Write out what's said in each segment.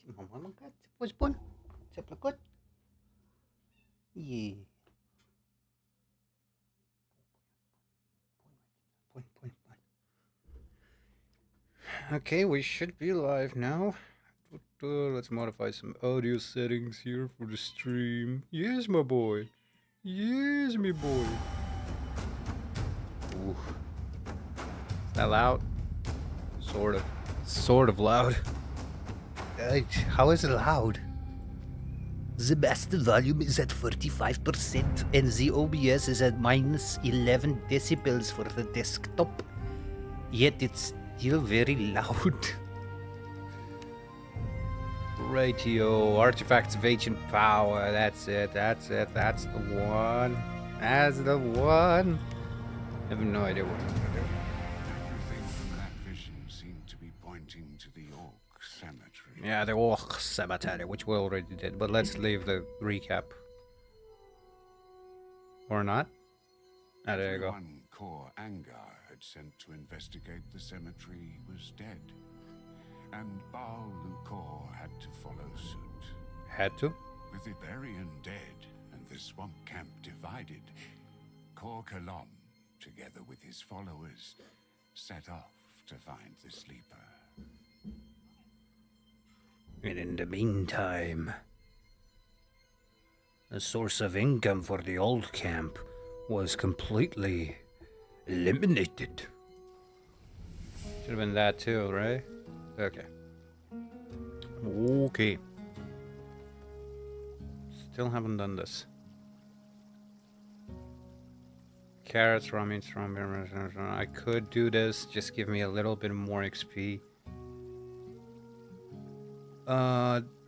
Mama mangkat, pun pun, saya pelakot. Yeah. Pun pun pun. Okay, we should be live now. Let's modify some audio settings here for the stream. Yes, my boy. Yes, me boy. Ooh. Is that loud? Sort of. Sort of loud. How is it loud? The master volume is at 45% and the OBS is at minus 11 decibels for the desktop. Yet it's still very loud. Ratio, artifacts of ancient power. That's it. That's it. That's the one. That's the one. I have no idea what I'm gonna do. Everything from that vision seemed to be pointing to the Orc Cemetery. Yeah, the Orc Cemetery, which we already did, but let's leave the recap. Or not? Ah, there you go. Everyone Kor Angar had sent to investigate the cemetery was dead. And Baal Lukor had to follow suit. Had to? With Iberian dead and the swamp camp divided, Kor Kalam, together with his followers, set off to find the sleeper. And in the meantime, the source of income for the old camp was completely eliminated. Should have been that too, right? Okay. Okay. Still haven't done this. Carrots, raw meat, strawberry. I could do this. Just give me a little bit more XP.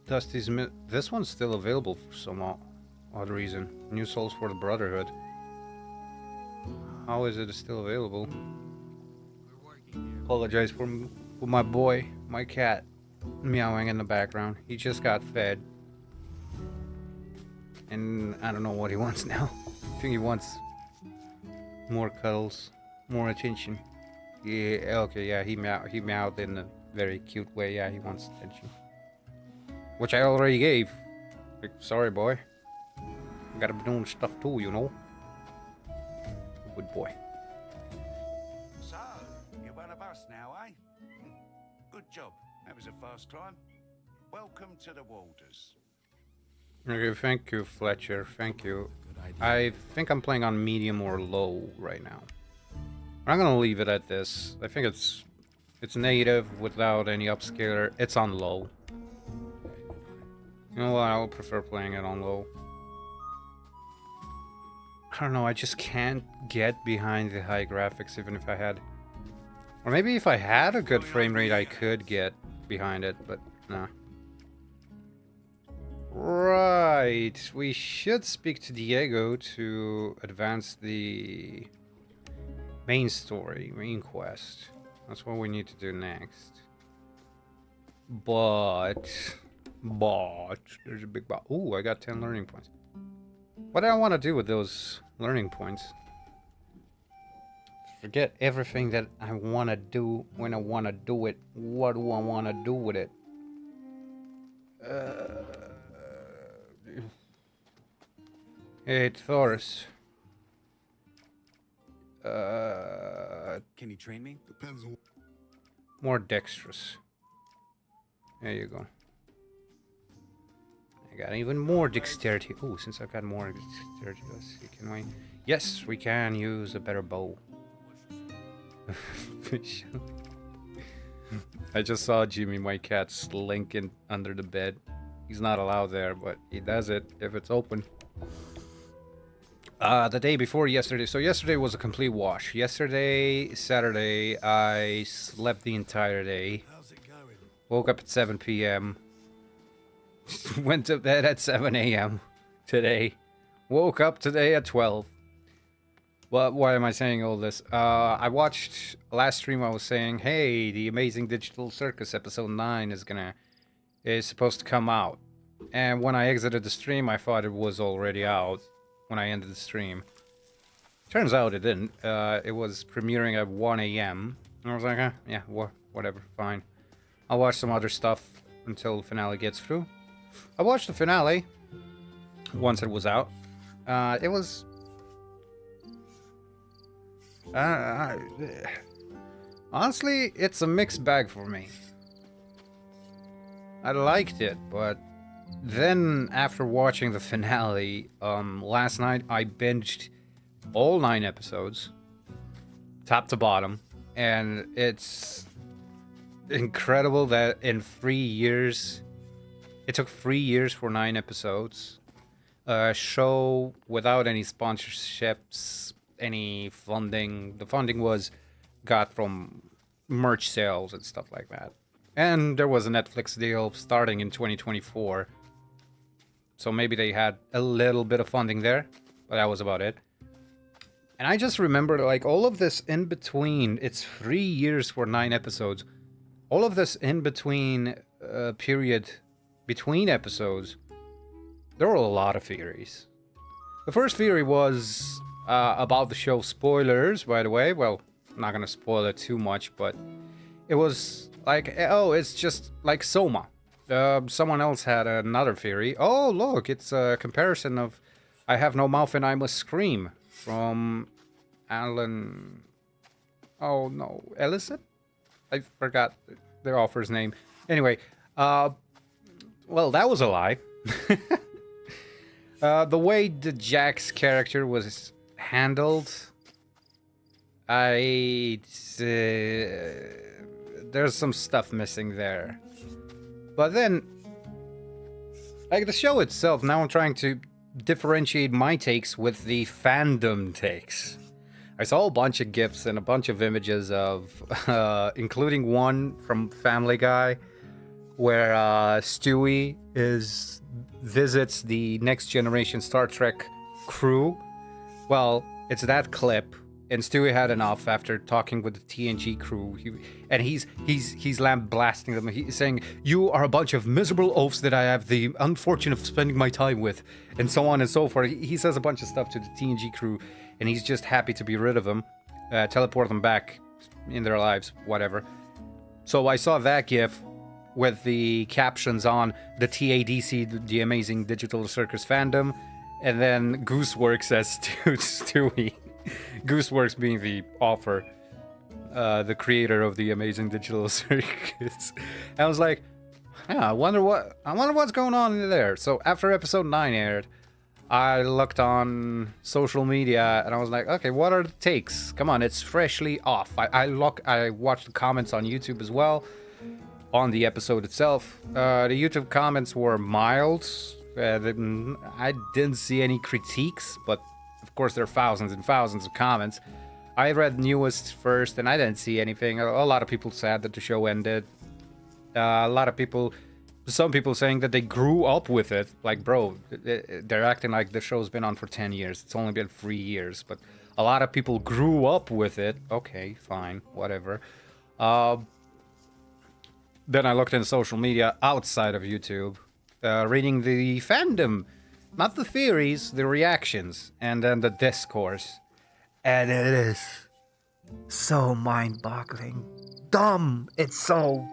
Dusty's this one's still available for some odd reason. New souls for the Brotherhood. How is it still available? Apologize for my boy, my cat, meowing in the background. He just got fed. And I don't know what he wants now. I think he wants more cuddles, more attention. Yeah, okay, yeah, he meowed in a very cute way. Yeah, he wants attention. Which I already gave. Like, sorry, boy. I gotta be doing stuff too, you know. Good boy. So, you're one of us now, eh? Good job. That was a fast climb. Welcome to the Walders. Okay, thank you, Fletcher. Thank you. I think I'm playing on medium or low right now. I'm gonna leave it at this. I think it's native without any upscaler. It's on low. You know what? I would prefer playing it on low. I don't know. I just can't get behind the high graphics, even if I had, or maybe if I had a good frame rate, I could get behind it. But nah. Right, we should speak to Diego to advance the main story, main quest. That's what we need to do next. But there's a big but. Ooh, I got 10 learning points. What do I want to do with those learning points? Forget everything that I want to do when I want to do it. What do I want to do with it? Hey, Taurus. Can you train me? Depends on... More dexterous. There you go. I got even more dexterity. Oh, since I've got more dexterity, let's see, can we? Yes, we can use a better bow. I just saw Jimmy, my cat, slinking under the bed. He's not allowed there, but he does it if it's open. The day before yesterday. So yesterday was a complete wash. Yesterday, Saturday, I slept the entire day. How's it going? Woke up at 7 p.m. Went to bed at 7 a.m. today. Woke up today at 12. Well, why am I saying all this? I watched last stream. I was saying, hey, the Amazing Digital Circus episode 9 is supposed to come out. And when I exited the stream, I thought it was already out when I ended the stream. Turns out it didn't. It was premiering at 1 a.m. And I was like, yeah, whatever, fine. I'll watch some other stuff until the finale gets through. I watched the finale once it was out. It was... honestly, it's a mixed bag for me. I liked it, but then after watching the finale, last night I binged all 9 episodes, top to bottom, and it's incredible that in 3 years, it took 3 years for 9 episodes. A show without any sponsorships, any funding. The funding was got from merch sales and stuff like that. And there was a Netflix deal starting in 2024. So maybe they had a little bit of funding there, but that was about it. And I just remember, like, all of this in between, it's 3 years for 9 episodes. All of this in between period between episodes, there were a lot of theories. The first theory was about the show. Spoilers, by the way. Well, I'm not gonna spoil it too much, but it was like, oh, it's just like Soma. Someone else had another theory. Oh, look, it's a comparison of I Have No Mouth and I Must Scream from Alan... Oh, no. Ellison? I forgot the author's name. Anyway, well, that was a lie. The way the Jax character was handled, there's some stuff missing there. But then, like the show itself, now I'm trying to differentiate my takes with the fandom takes. I saw a bunch of GIFs and a bunch of images of, including one from Family Guy, where Stewie visits the Next Generation Star Trek crew. Well, it's that clip, and Stewie had enough after talking with the TNG crew, he's lambasting them. He's saying, "You are a bunch of miserable oafs that I have the unfortune of spending my time with," and so on and so forth. He says a bunch of stuff to the TNG crew, and he's just happy to be rid of them, teleport them back in their lives, whatever. So I saw that GIF with the captions on the TADC, the Amazing Digital Circus Fandom, and then Gooseworks as Stewie. Gooseworks being the author, the creator of the Amazing Digital Circus. And I was like, yeah, I wonder what's going on in there. So after episode 9 aired, I looked on social media and I was like, okay, what are the takes? Come on, it's freshly off. I watched the comments on YouTube as well on the episode itself. The YouTube comments were mild. I didn't see any critiques, but of course there are thousands and thousands of comments. I read newest first and I didn't see anything. A lot of people said that the show ended. Some people saying that they grew up with it. Like, bro, they're acting like the show's been on for 10 years. It's only been 3 years, but a lot of people grew up with it. Okay, fine, whatever. Then I looked into social media outside of YouTube, reading the fandom, not the theories, the reactions, and then the discourse. And it is so mind-boggling. Dumb. It's so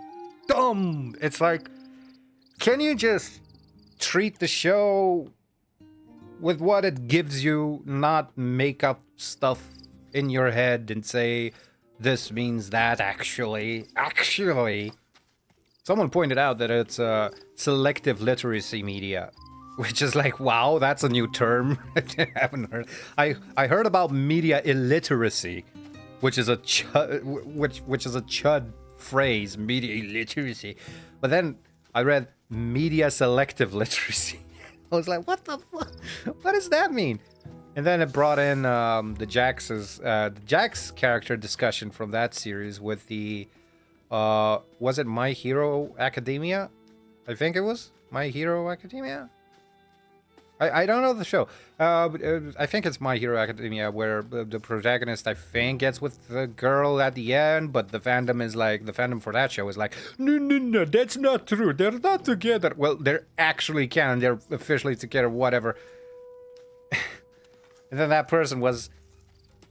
dumb. It's like, can you just treat the show with what it gives you, not make up stuff in your head and say, this means that actually. Someone pointed out that it's selective literacy media, which is like, wow, that's a new term. I haven't heard. I heard about media illiteracy, which is a chud phrase, media illiteracy. But then I read media selective literacy. I was like, what the fuck? What does that mean? And then it brought in the Jax character discussion from that series with the was it My Hero Academia? I think it was My Hero Academia. I don't know the show. I think it's My Hero Academia, where the protagonist, I think, gets with the girl at the end, but the fandom for that show is like, no, that's not true. They're not together. Well, they're actually canon. They're officially together, whatever. And then that person was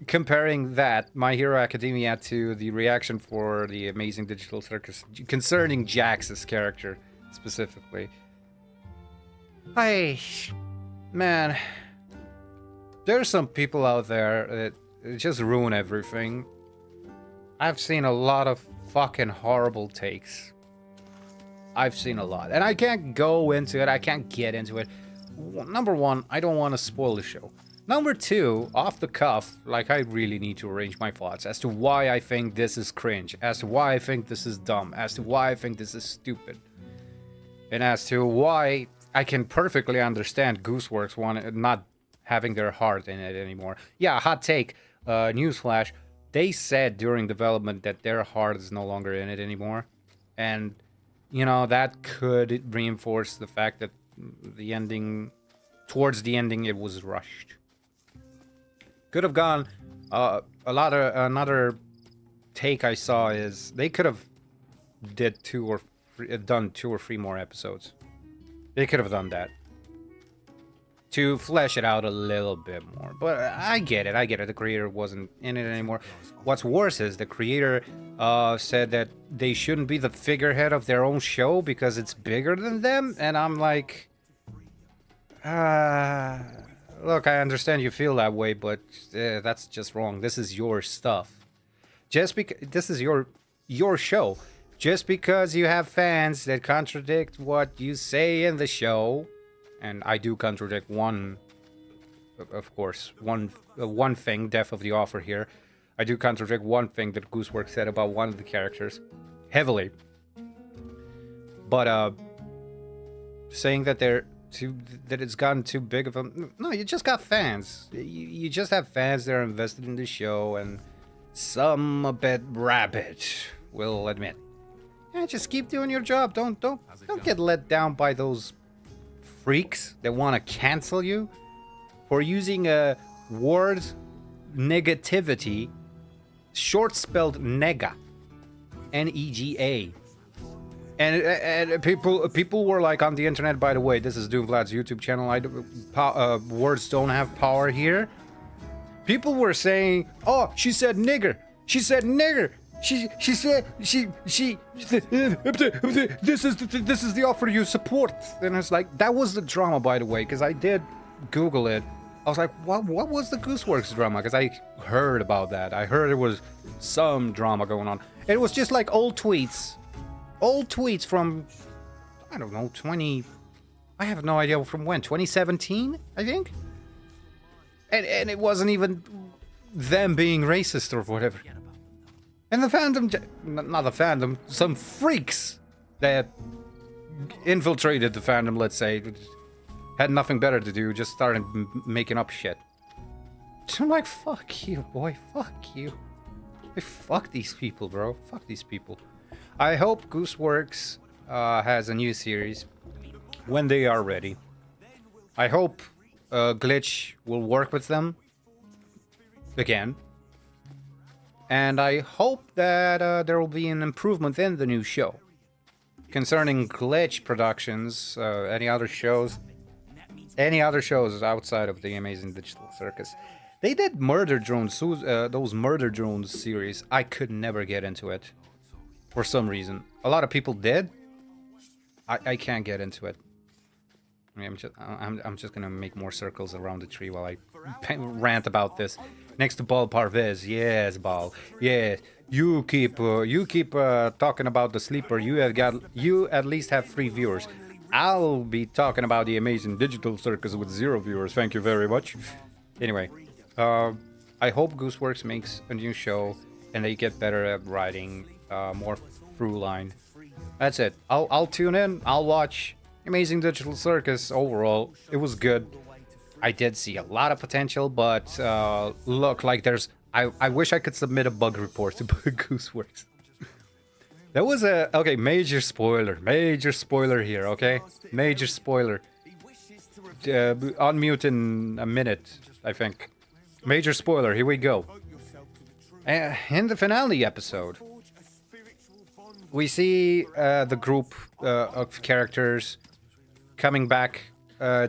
comparing that, My Hero Academia, to the reaction for the Amazing Digital Circus concerning Jax's character. specifically. Man, there's some people out there that just ruin everything. I've seen a lot of fucking horrible takes. I've seen a lot. And I can't go into it. I can't get into it. Number one, I don't want to spoil the show. Number two, off the cuff, like I really need to arrange my thoughts as to why I think this is cringe, as to why I think this is dumb, as to why I think this is stupid. And as to why I can perfectly understand Gooseworks not having their heart in it anymore. Yeah, hot take, newsflash. They said during development that their heart is no longer in it anymore. And, you know, that could reinforce the fact that the ending, towards the ending, it was rushed. Could have gone, another take I saw is they could have done 2 or 3 more episodes. They could have done that to flesh it out a little bit more. But I get it. The creator wasn't in it anymore. What's worse is the creator said that they shouldn't be the figurehead of their own show because it's bigger than them. And I'm like, look, I understand you feel that way, but that's just wrong. This is your stuff. Just because this is your show. Just because you have fans that contradict what you say in the show, and I do contradict one, of course, one thing, Death of the Author here. I do contradict one thing that Gooseworks said about one of the characters, heavily. But saying that that it's gotten too big of a... No, you just got fans. You just have fans that are invested in the show, and some a bit rabid, will admit. Yeah, just keep doing your job. Don't get let down by those freaks that want to cancel you for using a word negativity, short spelled nega, N-E-G-A. And people were like on the internet, by the way, this is Doomvlad's YouTube channel, words don't have power here. People were saying, oh, she said nigger. She said nigger. She said this is the offer you support. And it's like, that was the drama, by the way, because I did Google it. I was like, what was the Gooseworks drama? Because I heard about that. I heard there was some drama going on. It was just like old tweets from, I don't know, I have no idea from when, 2017, I think? And it wasn't even them being racist or whatever. And the fandom, not the fandom, some freaks that infiltrated the fandom, let's say, had nothing better to do, just started making up shit. So I'm like, fuck you, boy, fuck you. Fuck these people, bro, fuck these people. I hope Gooseworks has a new series when they are ready. I hope Glitch will work with them again. And I hope that there will be an improvement in the new show. Concerning Glitch Productions, any other shows outside of the Amazing Digital Circus. They did Murder Drones, those Murder Drones series. I could never get into it. For some reason. A lot of people did. I can't get into it. I mean, I'm just gonna make more circles around the tree while I rant about this. Next to Bal Parvez, yes, Bal, yes. You keep talking about the sleeper. You at least have 3 viewers. I'll be talking about the Amazing Digital Circus with 0 viewers. Thank you very much. Anyway, I hope Gooseworks makes a new show and they get better at writing more through line. That's it. I'll tune in. I'll watch Amazing Digital Circus. Overall, it was good. I did see a lot of potential, but look, like there's... I wish I could submit a bug report to Gooseworks. That was a... Okay, major spoiler here, okay? Major spoiler. Unmute in a minute, I think. Major spoiler, here we go. In the finale episode, we see the group of characters coming back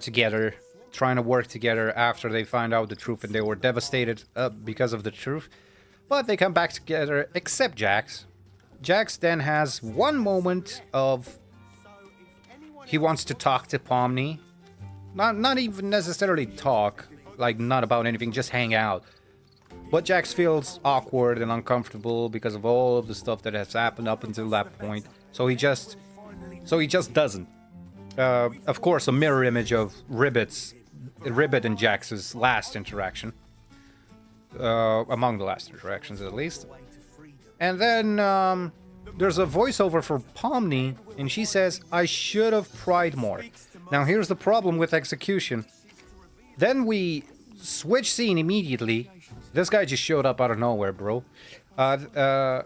together, trying to work together after they find out the truth, and they were devastated because of the truth. But they come back together, except Jax. Jax then has one moment of he wants to talk to Pomni. Not even necessarily talk, like not about anything, just hang out. But Jax feels awkward and uncomfortable because of all of the stuff that has happened up until that point. So he just doesn't. Of course, a mirror image of Ribbit and Jax's last interaction. Among the last interactions, at least. And then there's a voiceover for Pomni, and she says, "I should have tried more." Now, here's the problem with execution. Then we switch scene immediately. This guy just showed up out of nowhere, bro. The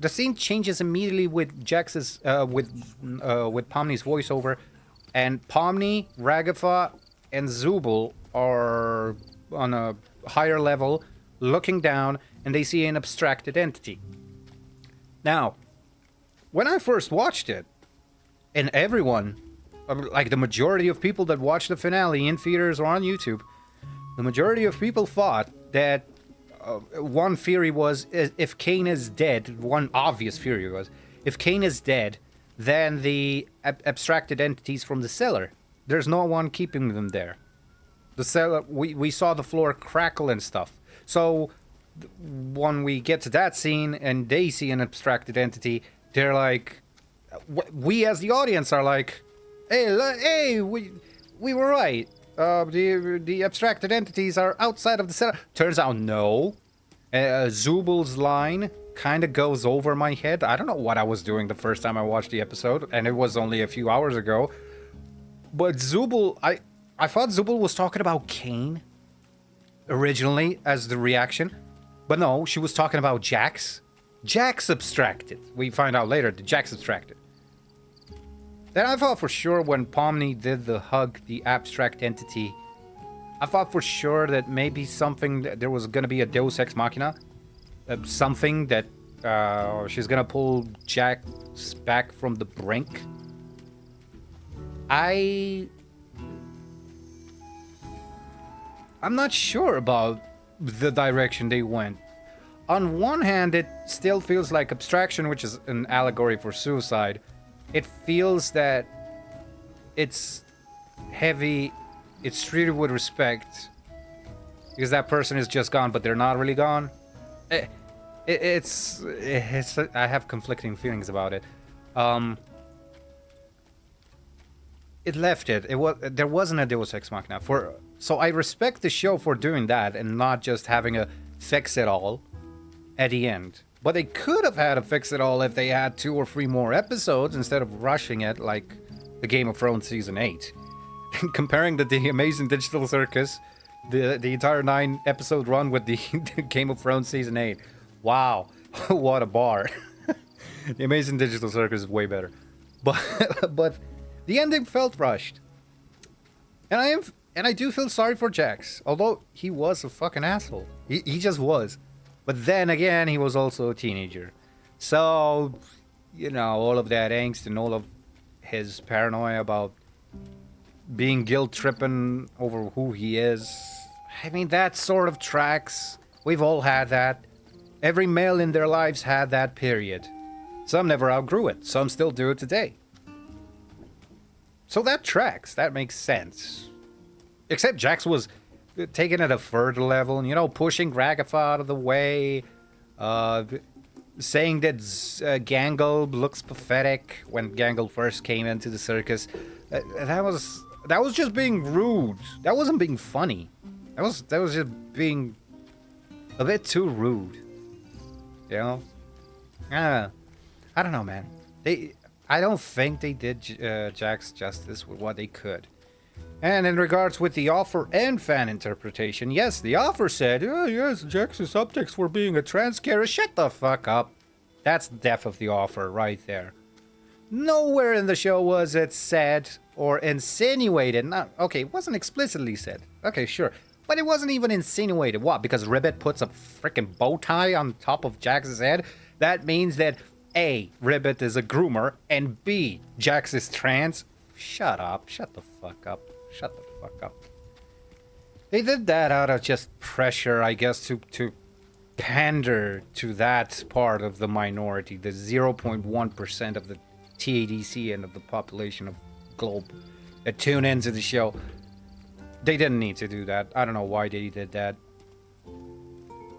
scene changes immediately with Jax's, with Pomni's voiceover, and Pomni, Ragafa, and Zubul are on a higher level, looking down, and they see an abstracted entity. Now, when I first watched it, and everyone, like the majority of people that watched the finale in theaters or on YouTube, the majority of people thought that one theory was, if Kane is dead, one obvious theory was, if Kane is dead, then the abstracted entities from the cellar, there's no one keeping them there. The cellar, we saw the floor crackle and stuff. So when we get to that scene and they see an abstracted entity, they're like, we as the audience are like, hey, we were right. The abstracted entities are outside of the cellar. Turns out no. Zubul's line kind of goes over my head. I don't know what I was doing the first time I watched the episode, and it was only a few hours ago. But Zubul, I thought Zubul was talking about Kane originally as the reaction. But no, she was talking about Jax. Jax abstracted. We find out later that Jax abstracted. Then I thought for sure when Pomni did the hug, the abstract entity, I thought for sure that maybe there was going to be a Deus Ex Machina. Something that she's going to pull Jax back from the brink. I'm not sure about the direction they went. On one hand, it still feels like abstraction, which is an allegory for suicide. It feels that it's heavy, it's treated with respect, because that person is just gone, but they're not really gone. It's I have conflicting feelings about it. It left it. There wasn't a Deus Ex Machina so I respect the show for doing that and not just having a fix it all at the end. But they could have had a fix it all if they had 2 or 3 more episodes instead of rushing it like the Game of Thrones season 8. Comparing the Amazing Digital Circus, the entire 9-episode run with the Game of Thrones season 8. Wow, what a bar. The Amazing Digital Circus is way better. But the ending felt rushed. And I do feel sorry for Jax, although he was a fucking asshole. He just was. But then again, he was also a teenager. So, all of that angst and all of his paranoia about being guilt-tripping over who he is. I mean, that sort of tracks. We've all had that. Every male in their lives had that period. Some never outgrew it. Some still do it today. So that tracks. That makes sense. Except Jax was taking it a further level and, pushing Ragafa out of the way. Saying that Gangle looks pathetic when Gangle first came into the circus. That was just being rude. That wasn't being funny. That was just being a bit too rude. I don't know, man. I don't think they did Jax justice with what they could. And in regards with the offer and fan interpretation, yes, the offer said, oh, yes, Jax's subtext for being a trans character. Shut the fuck up. That's the death of the offer right there. Nowhere in the show was it said or insinuated. Okay, it wasn't explicitly said. Okay, sure. But it wasn't even insinuated. What? Because Ribbit puts a freaking bow tie on top of Jax's head? That means that A, Ribbit is a groomer, and B, Jax is trans? Shut up. Shut the fuck up. Shut the fuck up. They did that out of just pressure, I guess, to pander to that part of the minority, the 0.1% of the TADC and of the population of globe that tune into the show. They didn't need to do that. I don't know why they did that.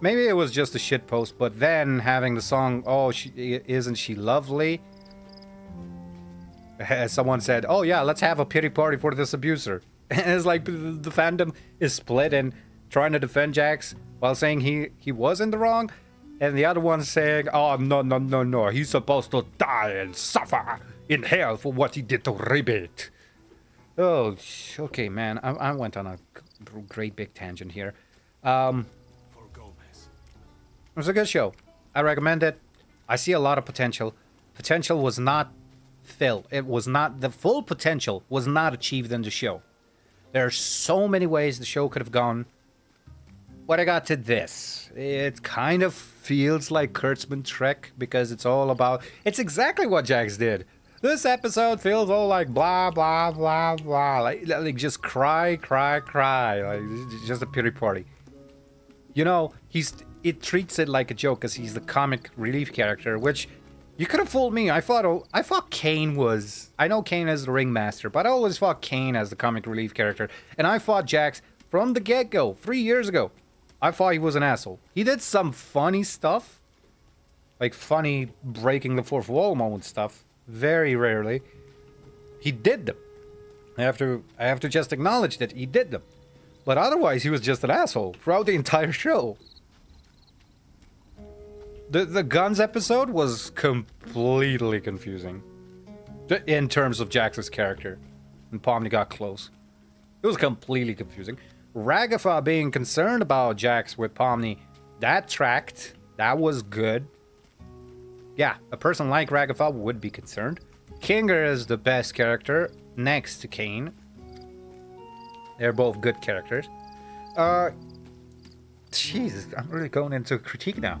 Maybe it was just a shit post, but then having the song, "Oh, isn't she lovely?" As someone said, "Oh yeah, let's have a pity party for this abuser." And it's like the fandom is split and trying to defend Jax while saying he was in the wrong, and the other one's saying, "Oh no, he's supposed to die and suffer in hell for what he did to Ribbit." Oh, okay, man. I went on a great big tangent here. It was a good show. I recommend it. I see a lot of potential. Potential was not filled. It was not, the full potential was not achieved in the show. There are so many ways the show could have gone. When I got to this, it kind of feels like Kurtzman Trek because it's all about, it's exactly what Jax did. This episode feels all like blah, blah, blah, blah. Like just cry. Like just a pity party. You know, it treats it like a joke because he's the comic relief character, which you could have fooled me. I thought Kane was, I know Kane is the ringmaster, but I always thought Kane as the comic relief character. And I thought Jax from the get-go, 3 years ago. I thought he was an asshole. He did some funny stuff, like funny breaking the fourth wall moment stuff. Very rarely. He did them. I have to just acknowledge that he did them. But otherwise, he was just an asshole throughout the entire show. The guns episode was completely confusing in terms of Jax's character. And Pomni got close. It was completely confusing. Ragatha being concerned about Jax with Pomni, that tracked. That was good. Yeah, a person like Ragatha would be concerned. Kinger is the best character next to Kane. They're both good characters. Jesus, I'm really going into critique now.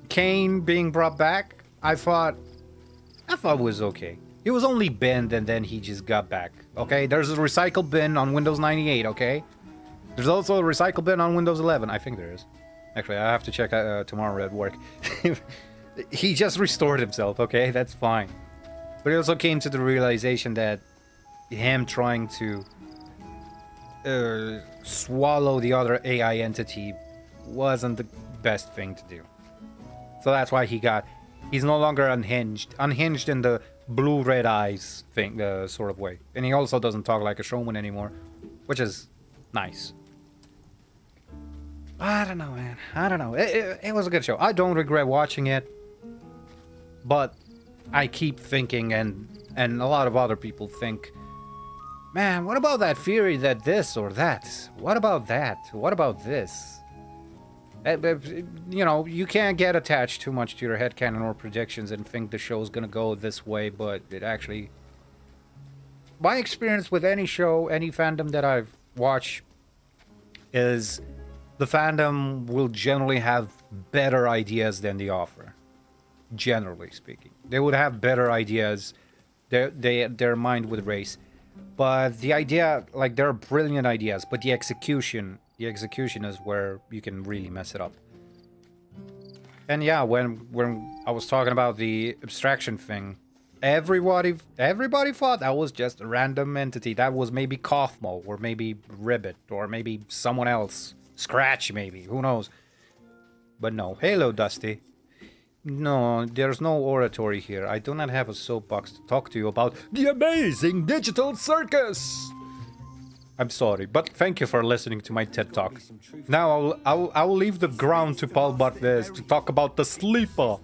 Kane being brought back, I thought was okay. He was only banned and then he just got back. Okay, there's a recycle bin on Windows 98. Okay, there's also a recycle bin on Windows 11. I think there is. Actually, I have to check tomorrow at work. He just restored himself. Okay, that's fine. But he also came to the realization that him trying to swallow the other AI entity wasn't the best thing to do. So that's why he's no longer unhinged in the blue-red eyes thing, sort of way. And he also doesn't talk like a showman anymore, which is nice. I don't know, man. I don't know. It was a good show. I don't regret watching it, but I keep thinking, and a lot of other people think, man, what about that theory that this or that? What about that? What about this? You know, you can't get attached too much to your headcanon or predictions and think the show's gonna go this way, but it actually... My experience with any show, any fandom that I've watched, is the fandom will generally have better ideas than the author. Generally speaking. They would have better ideas. Their mind would race. But the idea, like, there are brilliant ideas, but the execution is where you can really mess it up. And yeah, when I was talking about the abstraction thing, everybody thought that was just a random entity. That was maybe Kaufmo, or maybe Ribbit, or maybe someone else. Scratch, maybe. Who knows? But no. Hello, Dusty. No, there's no oratory here. I do not have a soapbox to talk to you about the amazing digital circus. I'm sorry, but thank you for listening to my TED Talk. Now I'll leave the ground to Paul Barthes to talk about the sleeper.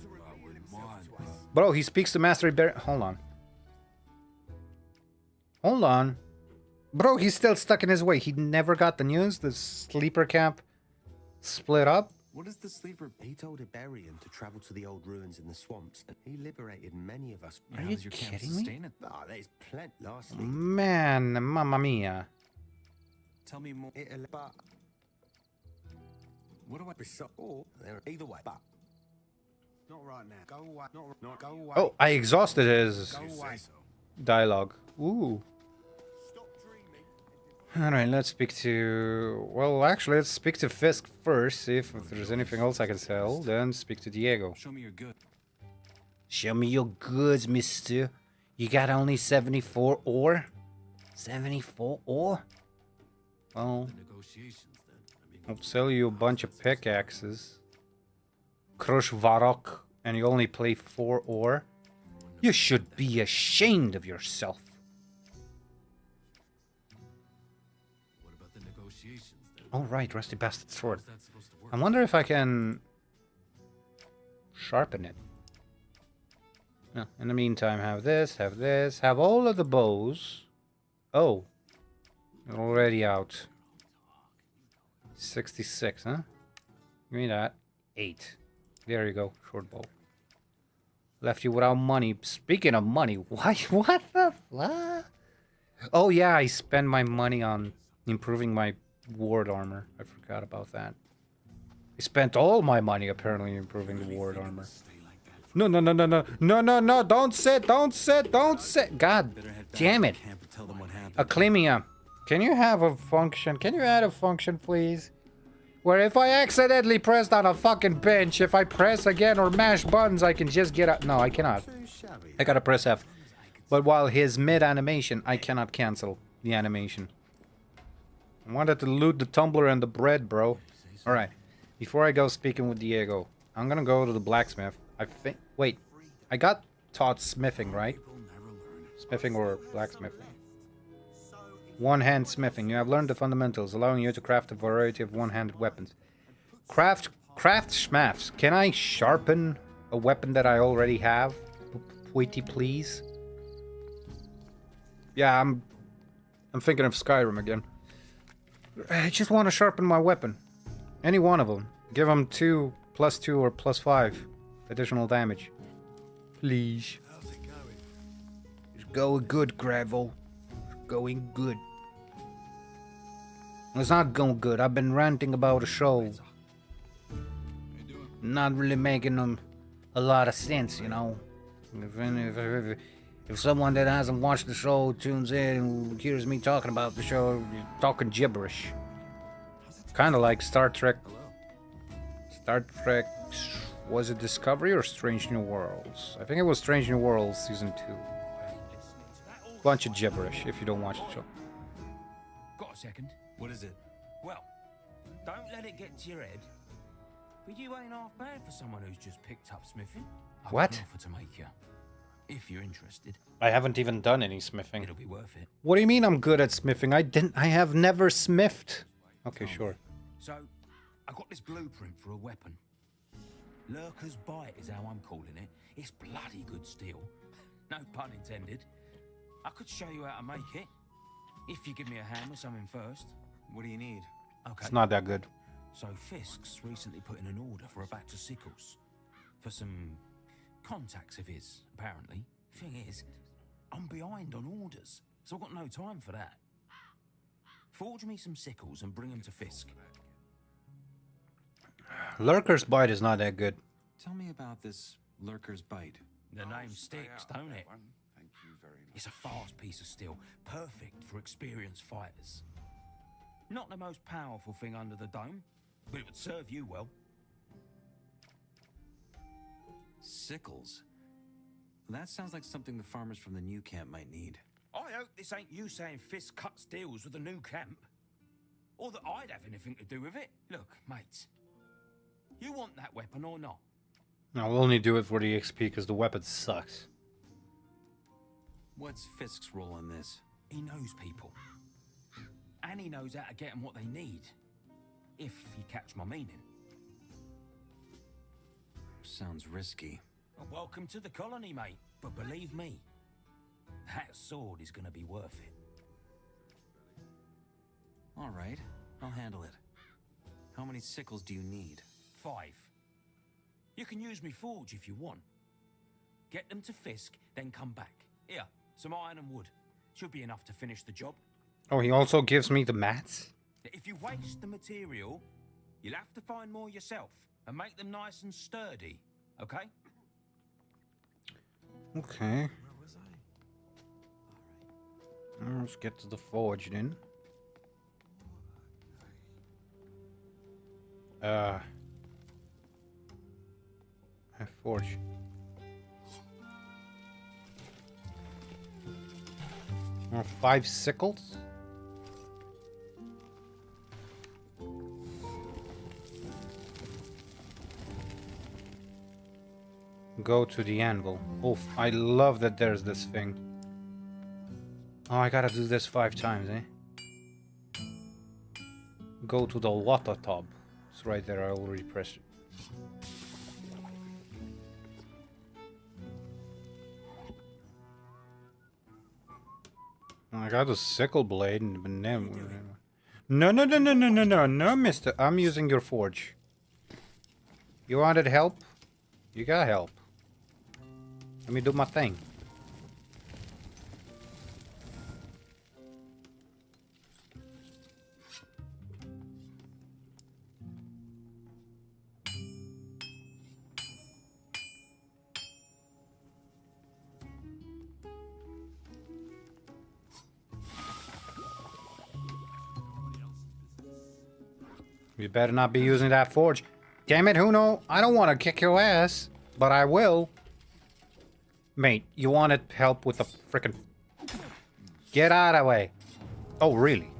Bro, he speaks to Master Bear. Hold on. Bro, he's still stuck in his way. He never got the news. The sleeper camp split up. What is the sleeper? He told Iberian to travel to the old ruins in the swamps, and he liberated many of us. Are you kidding me? Oh, there's plenty last week. Man, mamma mia. Tell me more. But what do I? Oh, either way, but not right now. Go away. Not go away. Oh, I exhausted his dialogue. Ooh. Alright, let's speak to... Well, actually, let's speak to Fisk first, see if there's anything else I can sell. Then speak to Diego. Show me your good. Show me your goods, mister. You got only 74 ore? 74 ore? Well, I'll sell you a bunch of pickaxes. Crush Varrock, and you only play 4 ore? You should be ashamed of yourself. Oh right, Rusty Bastard Sword. I wonder if I can sharpen it. No, in the meantime, have this, have all of the bows. Oh, already out. 66, huh? Give me that. 8. There you go, short bow. Left you without money. Speaking of money, why? What the fuck? Oh yeah, I spend my money on improving my ward armor. I forgot about that. I spent all my money apparently improving the ward armor. No, no, no, no, no, no, no, no! Don't sit! Don't sit! Don't sit! God damn it! Acclimia, can you have a function? Can you add a function, please? Where if I accidentally pressed on a fucking bench, if I press again or mash buttons, I can just get up. No, I cannot. I gotta press F. But while his mid-animation, I cannot cancel the animation. I wanted to loot the tumbler and the bread, bro. Alright. Before I go speaking with Diego, I'm gonna go to the blacksmith. I think... Wait. I got taught smithing, right? Smithing or blacksmithing. One-hand smithing. You have learned the fundamentals, allowing you to craft a variety of one-handed weapons. Craft schmaffs. Can I sharpen a weapon that I already have? Pretty please. Yeah, I'm thinking of Skyrim again. I just want to sharpen my weapon. Any one of them. Give them 2, +2, or +5 additional damage. Please. How's it going? It's going good, Gravel. It's going good. It's not going good. I've been ranting about a show. Not really making them a lot of sense, you know. If someone that hasn't watched the show tunes in and hears me talking about the show, you're talking gibberish. Kind of like Star Trek. Star Trek, was it Discovery or Strange New Worlds? I think it was Strange New Worlds Season 2. Bunch of gibberish if you don't watch the show. Got a second? What is it? Well, don't let it get to your head. But you ain't half bad for someone who's just picked up smithing. I've What? got an offer to make you. If you're interested, I haven't even done any smithing. it'll be worth it. What do you mean I'm good at smithing? I have never smithed. Okay, sure. So, I got this blueprint for a weapon. Lurker's Bite is how I'm calling it. It's bloody good steel. No pun intended. I could show you how to make it. If you give me a hand with something first. What do you need? Okay. It's not that good. So Fisk's recently put in an order for a batch of sickles. For some contacts of his, apparently. Thing is, I'm behind on orders, so I've got no time for that. Forge me some sickles and bring them to Fisk. Lurker's Bite is not that good. Tell me about this Lurker's Bite. The name sticks, don't it? Thank you very much. It's a fast piece of steel, perfect for experienced fighters. Not the most powerful thing under the dome, but it would serve you well. Sickles? That sounds like something the farmers from the new camp might need. I hope this ain't you saying Fisk cuts deals with the new camp. Or that I'd have anything to do with it. Look, mates. You want that weapon or not? I'll only do it for the XP because the weapon sucks. What's Fisk's role in this? He knows people. And he knows how to get them what they need. If you catch my meaning. Sounds risky. Well, welcome to the colony, mate. But believe me, that sword is going to be worth it. All right, I'll handle it. How many sickles do you need? 5. You can use me forge if you want. Get them to Fisk, then come back. Here, some iron and wood. Should be enough to finish the job. Oh, he also gives me the mats? If you waste the material, you'll have to find more yourself and make them nice and sturdy, okay? Okay. Let's get to the forge then. Forge. Or 5 sickles? Go to the anvil. Oof, I love that there's this thing. Oh, I gotta do this 5 times, eh? Go to the water tub. It's right there, I already pressed it. I got a sickle blade, but no, no, mister. I'm using your forge. You wanted help? You got help. Let me do my thing. You better not be using that forge. Damn it, Huno. I don't want to kick your ass, but I will. Mate, you wanted help with the frickin'... Get out of the way. Oh, really?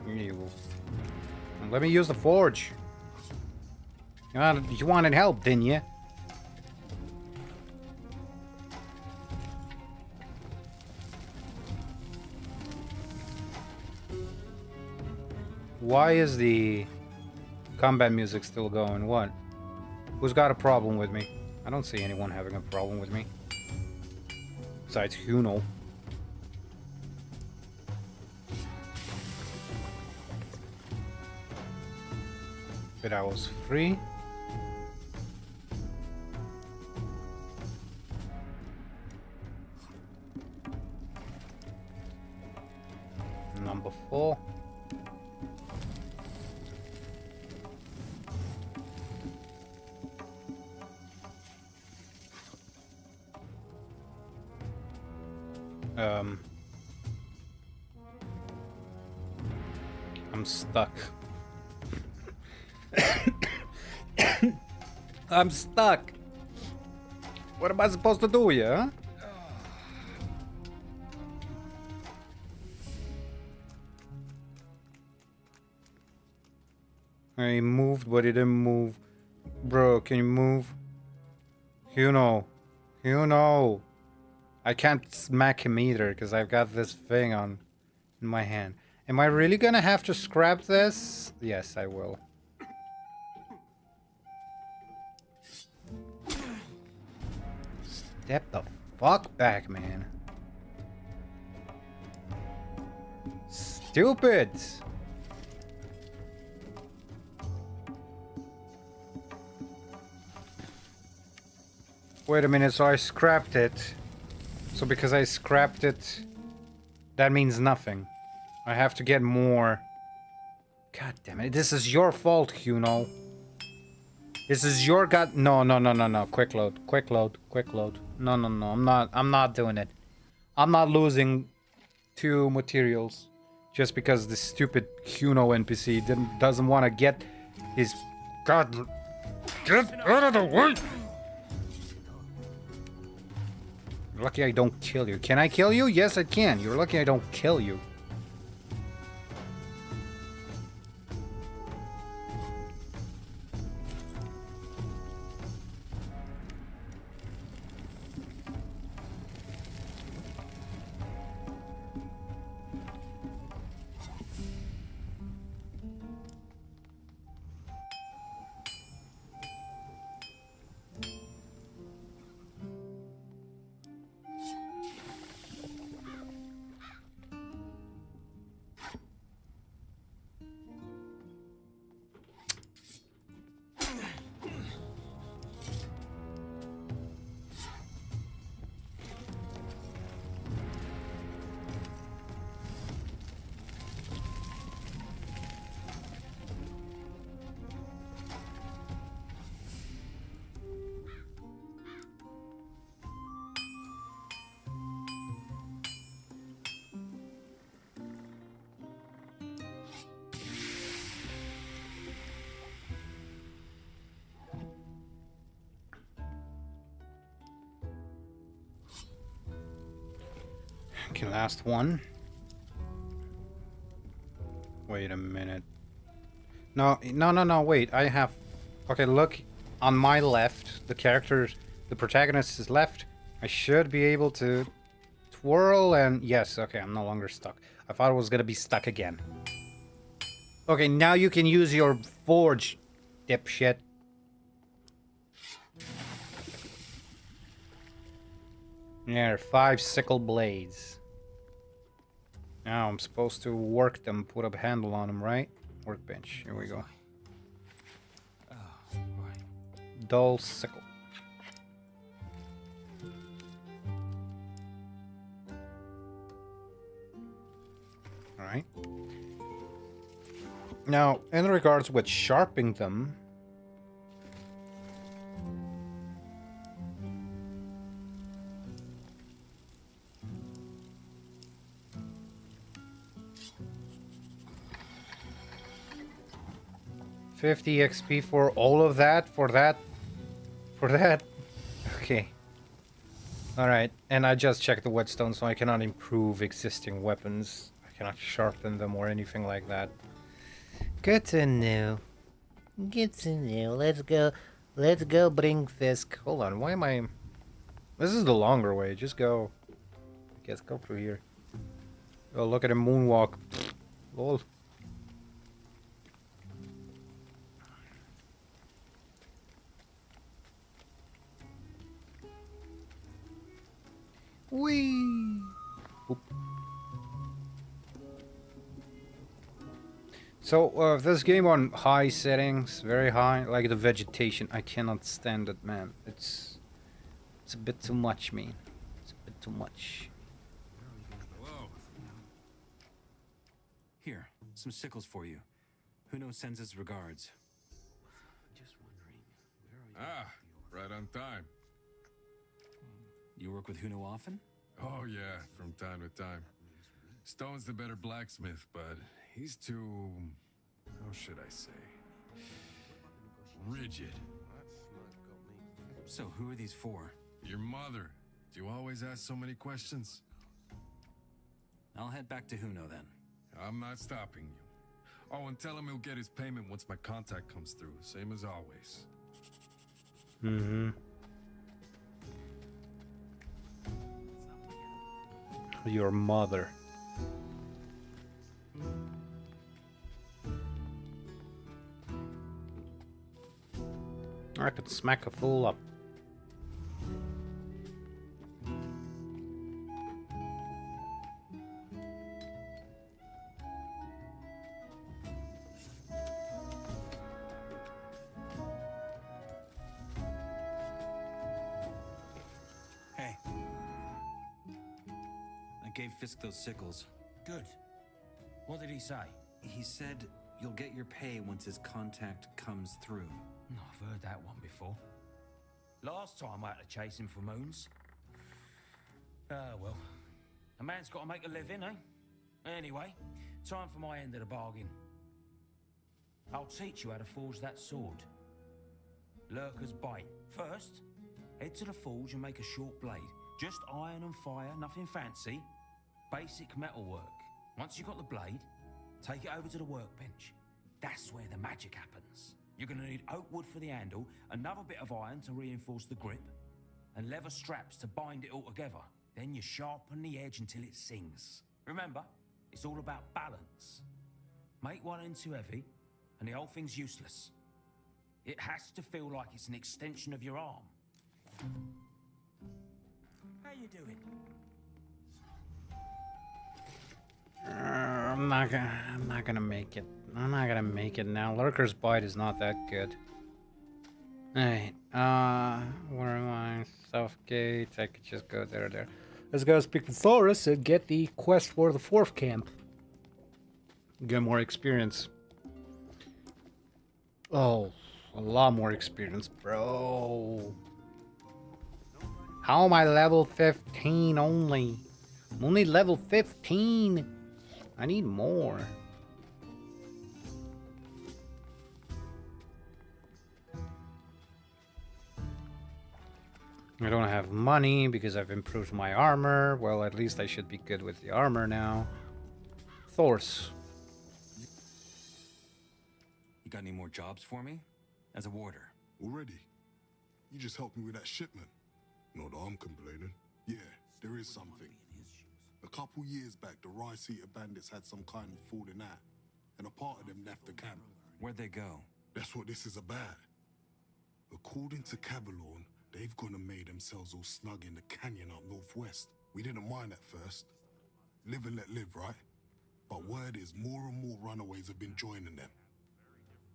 You... Let me use the forge. You wanted help, didn't you? Why is the combat music still going? What? Who's got a problem with me? I don't see anyone having a problem with me. Besides Huno. But I was free. Number 4. I'm stuck. I'm stuck. What am I supposed to do here, huh? He moved, but he didn't move. Bro, can you move? Huno. Huno. I can't smack him either, because I've got this thing on in my hand. Am I really gonna have to scrap this? Yes, I will. Step the fuck back, man. Stupid! Wait a minute, so I scrapped it. So because I scrapped it, that means nothing. I have to get more. God damn it, this is your fault, Huno. This is your god. No. Quick load. No, I'm not doing it. I'm not losing 2 materials just because this stupid Huno NPC doesn't want to get his god. Get out of the way! You're lucky I don't kill you. Can I kill you? Yes, I can. You're lucky I don't kill you. Okay, last one. Wait a minute. No, wait. I have... Okay, look. On my left, the protagonist is left. I should be able to twirl and... Yes, okay, I'm no longer stuck. I thought I was gonna be stuck again. Okay, now you can use your forge, dipshit. Yeah, 5 sickle blades. Now I'm supposed to work them, put a handle on them, right? Workbench. Here we go. Oh, right. Dull sickle. Alright. Now, in regards with sharpening them... $50 XP for all of that? For that? Okay. Alright, and I just checked the whetstone, so I cannot improve existing weapons. I cannot sharpen them or anything like that. Good to know. Good to know. Let's go bring Fisk. Hold on, why am I... This is the longer way, just go. I guess go through here. Oh, look at him moonwalk. Lol. Whee! Oop. So, this game on high settings, very high, like the vegetation, I cannot stand it, man. It's a bit too much, man. It's a bit too much. Here, some sickles for you. Huno sends his regards. Just wondering, where are you? Right on time. You work with Huno often? Oh yeah, from time to time. Stone's the better blacksmith, but he's too... how should I say? Rigid. So who are these for? Your mother. Do you always ask so many questions? I'll head back to Huno then. I'm not stopping you. Oh, and tell him he'll get his payment once my contact comes through, same as always. Mm-hmm. Your mother. I could smack a fool up. Hey. I gave Fisk those sickles. Good. What did he say? He said you'll get your pay once his contact comes through. No, I've heard that one before. Last time I had to chase him for moons. Ah, well. A man's got to make a living, eh? Anyway, time for my end of the bargain. I'll teach you how to forge that sword. Lurker's Bite. First, head to the forge and make a short blade. Just iron and fire, nothing fancy. Basic metalwork. Once you've got the blade, take it over to the workbench. That's where the magic happens. You're going to need oak wood for the handle, another bit of iron to reinforce the grip, and leather straps to bind it all together. Then you sharpen the edge until it sings. Remember, it's all about balance. Make one end too heavy, and the whole thing's useless. It has to feel like it's an extension of your arm. How you doing? I'm not gonna make it. I'm not gonna make it now. Lurker's Bite is not that good. Alright, where am I? Southgate. I could just go there. Let's go speak to Thoris and get the quest for the 4th camp. Get more experience. Oh, a lot more experience, bro. How am I level 15 only? I'm only level 15. I need more. I don't have money because I've improved my armor. Well, at least I should be good with the armor now. Thors. You got any more jobs for me? As a warder. Already? You just helped me with that shipment. Not that I'm complaining. Yeah, there is something. A couple years back, the Rice-Eater bandits had some kind of falling out, and a part of them left the camp. Where'd they go? That's what this is about. According to Cavalorn, they've gone and made themselves all snug in the canyon up northwest. We didn't mind at first. Live and let live, right? But word is more and more runaways have been joining them.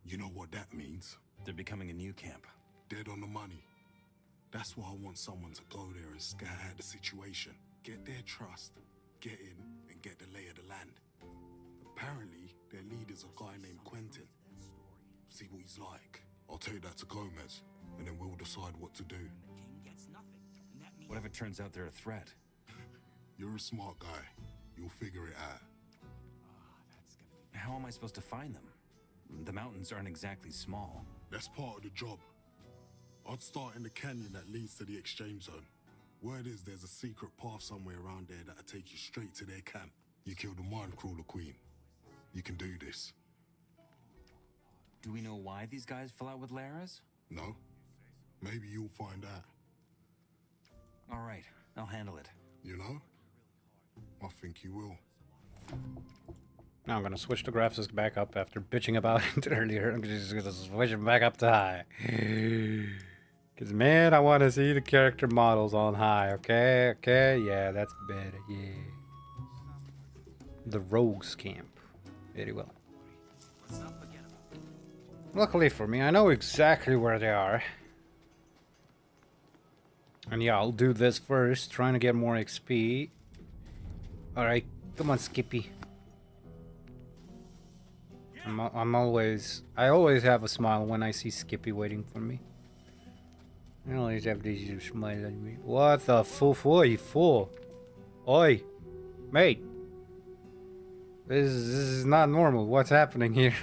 You know what that means? They're becoming a new camp. Dead on the money. That's why I want someone to go there and scout out the situation. Get their trust, get in, and get the lay of the land. Apparently, their leader's a guy named Quentin. See what he's like. I'll take that to Gomez, and then we'll decide what to do. What if it turns out they're a threat? You're a smart guy. You'll figure it out. How am I supposed to find them? The mountains aren't exactly small. That's part of the job. I'd start in the canyon that leads to the exchange zone. Word is there's a secret path somewhere around there that'll take you straight to their camp. You killed the Mind Crawler Queen. You can do this. Do we know why these guys fell out with Lara's? No? Maybe you'll find out. All right, I'll handle it. You know? I think you will. Now I'm gonna switch the graphics back up after bitching about it earlier. I'm just gonna switch them back up to high. Cause man, I want to see the character models on high. Okay, okay, yeah, that's better. Yeah. The Rogues Camp. Very well. Luckily for me, I know exactly where they are. And yeah, I'll do this first, trying to get more XP. Alright, come on, Skippy. I always have a smile when I see Skippy waiting for me. I always have this smile on me. What the fool? Oi, mate. This is not normal. What's happening here?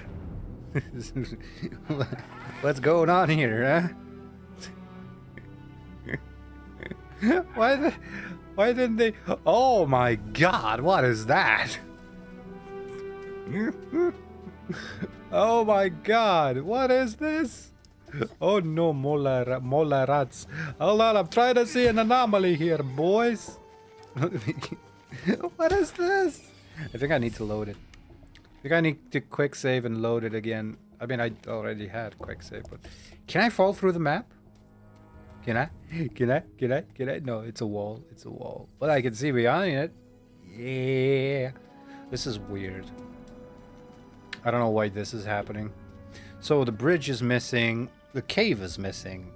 What's going on here, huh? Why didn't they? Oh my God! What is that? Oh my God! What is this? Oh no, molar rats! Hold on, I'm trying to see an anomaly here, boys. What is this? I think I need to load it. I think I need to quick save and load it again. I mean, I already had quick save, but can I fall through the map? Can I? Can I? No, it's a wall. It's a wall. But I can see behind it. Yeah. This is weird. I don't know why this is happening. So the bridge is missing. The cave is missing.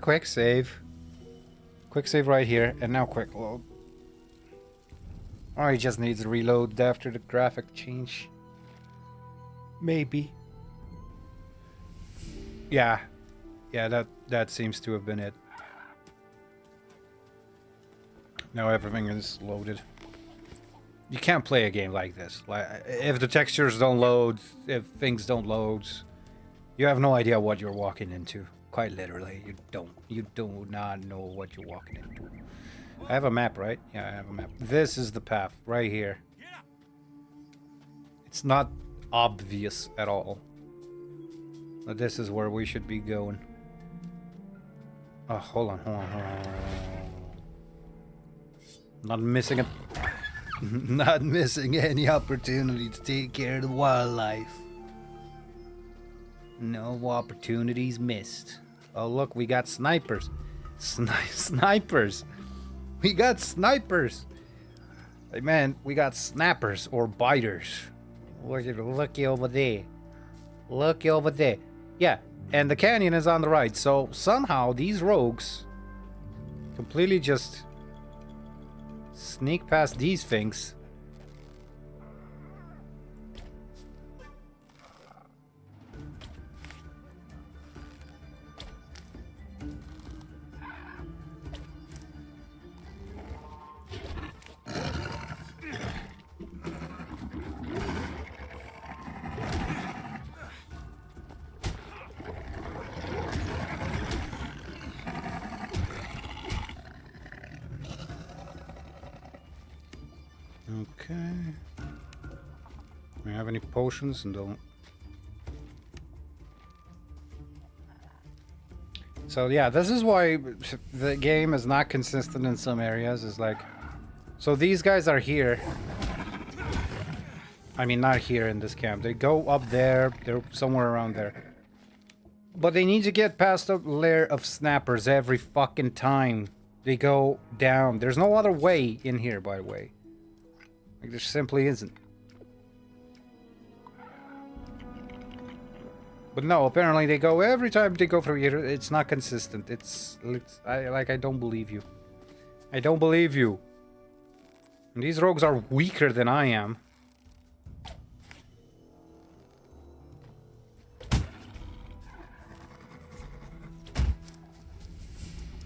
Quick save. Quick save right here. And now quick load. Oh, he just needs to reload after the graphic change. Maybe. Yeah. Yeah, that seems to have been it. Now everything is loaded. You can't play a game like this. Like, if the textures don't load, if things don't load, you have no idea what you're walking into. Quite literally, you don't. You do not know what you're walking into. I have a map, right? Yeah, I have a map. This is the path right here. It's not obvious at all. But this is where we should be going. Oh, hold on. Not missing it. Not missing any opportunity to take care of the wildlife. No opportunities missed. Oh look, we got snipers. Snipers. We got snipers. Hey man, we got snappers or biters. Looky over there. Looky over there. Yeah, and the canyon is on the right. So somehow these rogues completely just sneak past these things. any potions and don't. So yeah, this is why the game is not consistent in some areas. Is like, so these guys are here. I mean, not here in this camp. They go up there. They're somewhere around there. But they need to get past a layer of snappers every fucking time they go down. There's no other way in here, by the way. Like, there simply isn't. But no, apparently they go every time they go through here. It's not consistent. I don't believe you. I don't believe you. And these rogues are weaker than I am.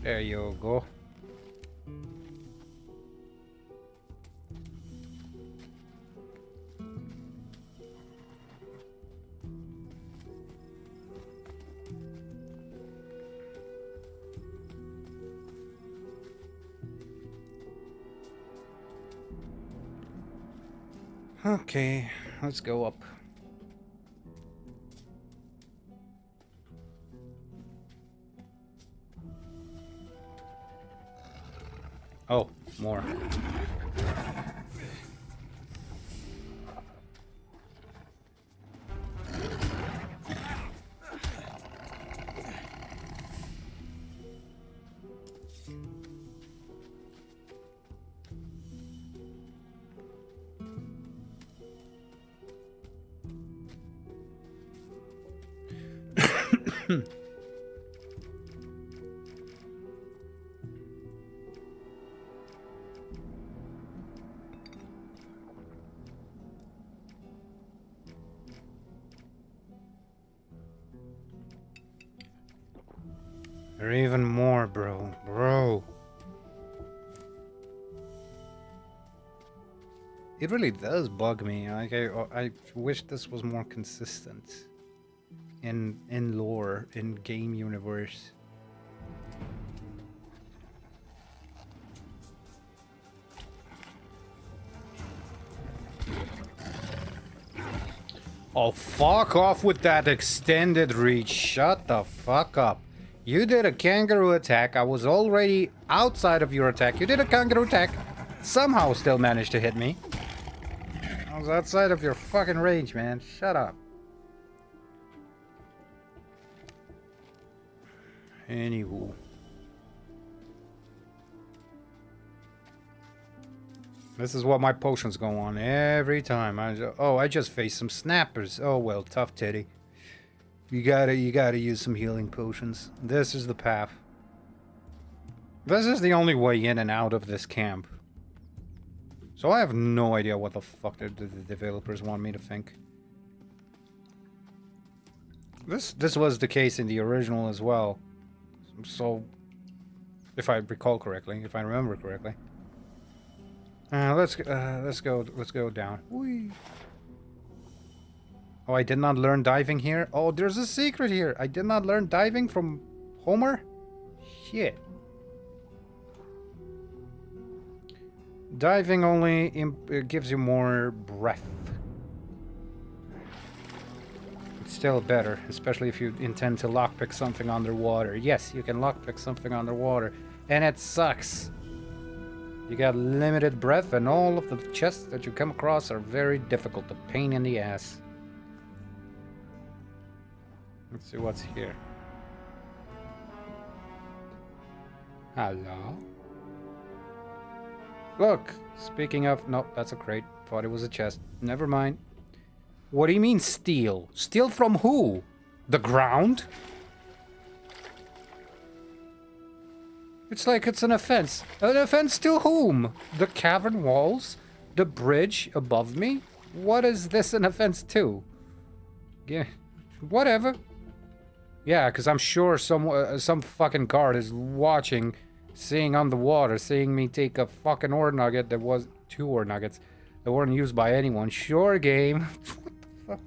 There you go. Okay, let's go up. Oh, more. Or even more, bro. Bro. It really does bug me. Like, I wish this was more consistent in lore, in game universe. Oh, fuck off with that extended reach. Shut the fuck up. You did a kangaroo attack. I was already outside of your attack. You did a kangaroo attack. Somehow still managed to hit me. I was outside of your fucking range, man. Shut up. Anywho. This is what my potions go on every time. I just faced some snappers. Oh well, tough titty. You gotta use some healing potions. This is the path. This is the only way in and out of this camp. So I have no idea what the fuck the developers want me to think. This was the case in the original as well. So, if I recall correctly, if I remember correctly. Let's go down. Whee. Oh, I did not learn diving here. Oh, there's a secret here. I did not learn diving from Homer. Shit. Diving only gives you more breath. It's still better, especially if you intend to lockpick something underwater. Yes, you can lockpick something underwater, and it sucks. You got limited breath, and all of the chests that you come across are very difficult. A pain in the ass. Let's see what's here. Hello? Look! Speaking of... Nope, that's a crate. Thought it was a chest. Never mind. What do you mean steal? Steal from who? The ground? It's like it's an offense. An offense to whom? The cavern walls? The bridge above me? What is this an offense to? Yeah, whatever. Yeah, because I'm sure some fucking guard is watching, seeing on the water, seeing me take a fucking ore nugget that was... 2 ore nuggets that weren't used by anyone. Sure, game. What the fuck?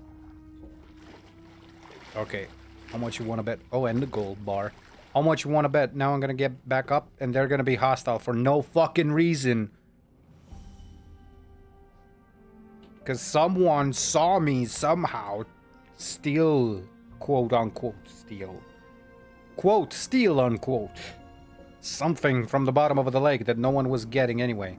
Okay, how much you want to bet? Oh, and the gold bar. How much you want to bet? Now I'm gonna get back up and they're gonna be hostile for no fucking reason. Because someone saw me somehow steal, quote unquote, steal. Quote, steal, unquote. Something from the bottom of the lake that no one was getting anyway.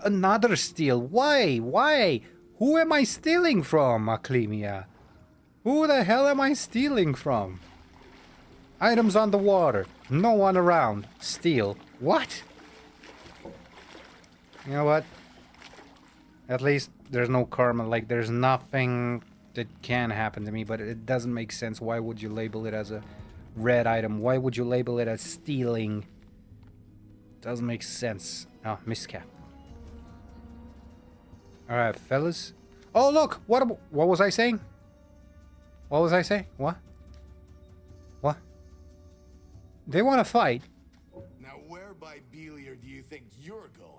Another steal. Why? Why? Who am I stealing from, Aklimia? Who the hell am I stealing from? Items on the water. No one around. Steal. What? You know what? At least there's no karma. Like, there's nothing that can happen to me, but it doesn't make sense. Why would you label it as a red item? Why would you label it as stealing? Doesn't make sense. Oh, miscap. Alright, fellas. Oh, look! What was I saying? What was I saying? What? What? They want to fight. Now, where by Belier do you think you're going?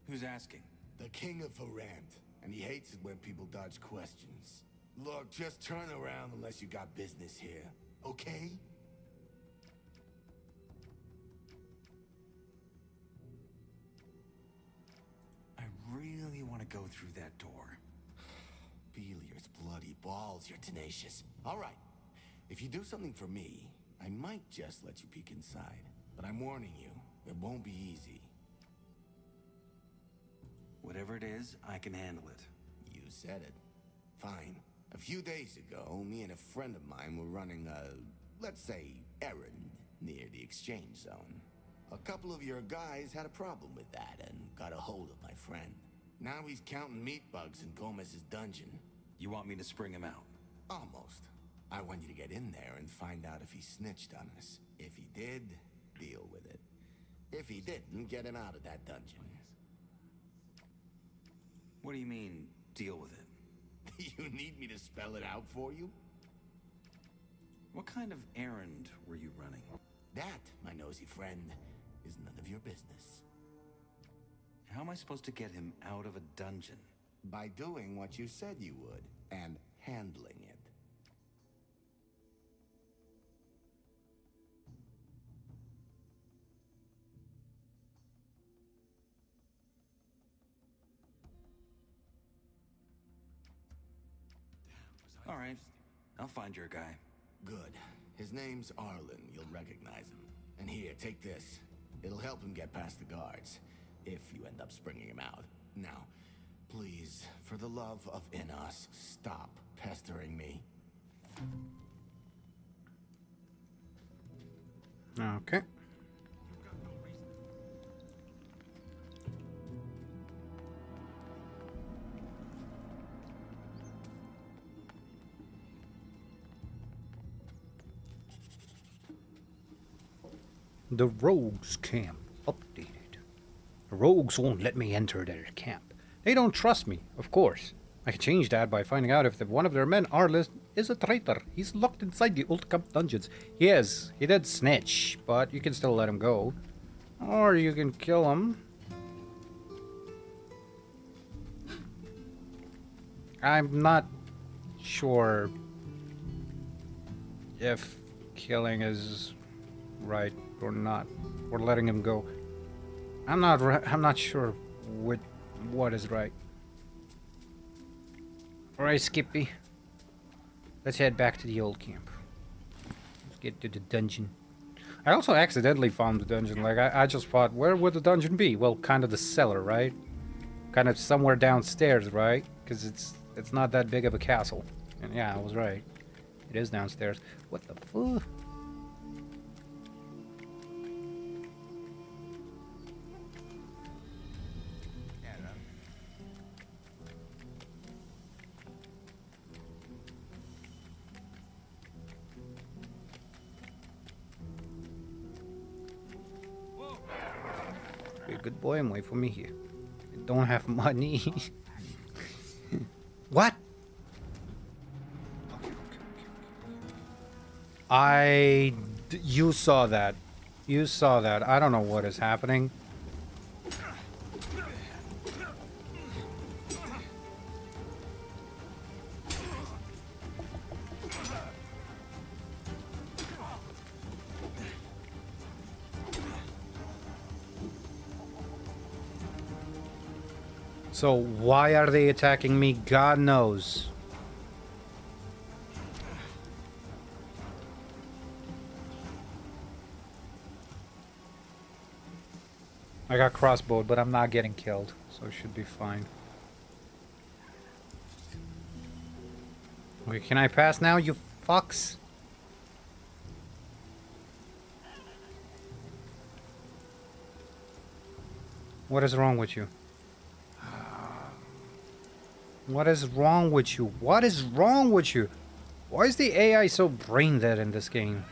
Who's asking? The King of Varant, and he hates it when people dodge questions. Look, just turn around unless you got business here, okay? I really want to go through that door. Belier's bloody balls, you're tenacious. All right, if you do something for me, I might just let you peek inside. But I'm warning you, it won't be easy. Whatever it is, I can handle it. You said it. Fine. A few days ago, me and a friend of mine were running a, let's say, errand near the exchange zone. A couple of your guys had a problem with that and got a hold of my friend. Now he's counting meat bugs in Gomez's dungeon. You want me to spring him out? Almost. I want you to get in there and find out if he snitched on us. If he did, deal with it. If he didn't, get him out of that dungeon. What do you mean, deal with it? You need me to spell it out for you? What kind of errand were you running? That, my nosy friend, is none of your business. How am I supposed to get him out of a dungeon? By doing what you said you would, and handling it. All right, I'll find your guy. Good. His name's Arlen. You'll recognize him. And here, take this. It'll help him get past the guards, if you end up springing him out. Now, please, for the love of Inos, stop pestering me. Okay. The rogues camp updated. The rogues won't let me enter their camp. They don't trust me, of course. I can change that by finding out if one of their men, Arlen, is a traitor. He's locked inside the old camp dungeons. He did snitch, but you can still let him go. Or you can kill him. I'm not sure if killing is right or not, or letting him go. I'm not sure what is right. Alright, Skippy. Let's head back to the old camp. Let's get to the dungeon. I also accidentally found the dungeon. Like, I just thought, where would the dungeon be? Well, kind of the cellar, right? Kind of somewhere downstairs, right? Because it's not that big of a castle. And yeah, I was right. It is downstairs. What the fuck? Be a good boy and wait for me here. I don't have money. What? You saw that. You saw that. I don't know what is happening. So why are they attacking me? God knows. I got crossbowed, but I'm not getting killed, so it should be fine. Okay, can I pass now, you fucks? What is wrong with you? What is wrong with you? What is wrong with you? Why is the AI so brain dead in this game?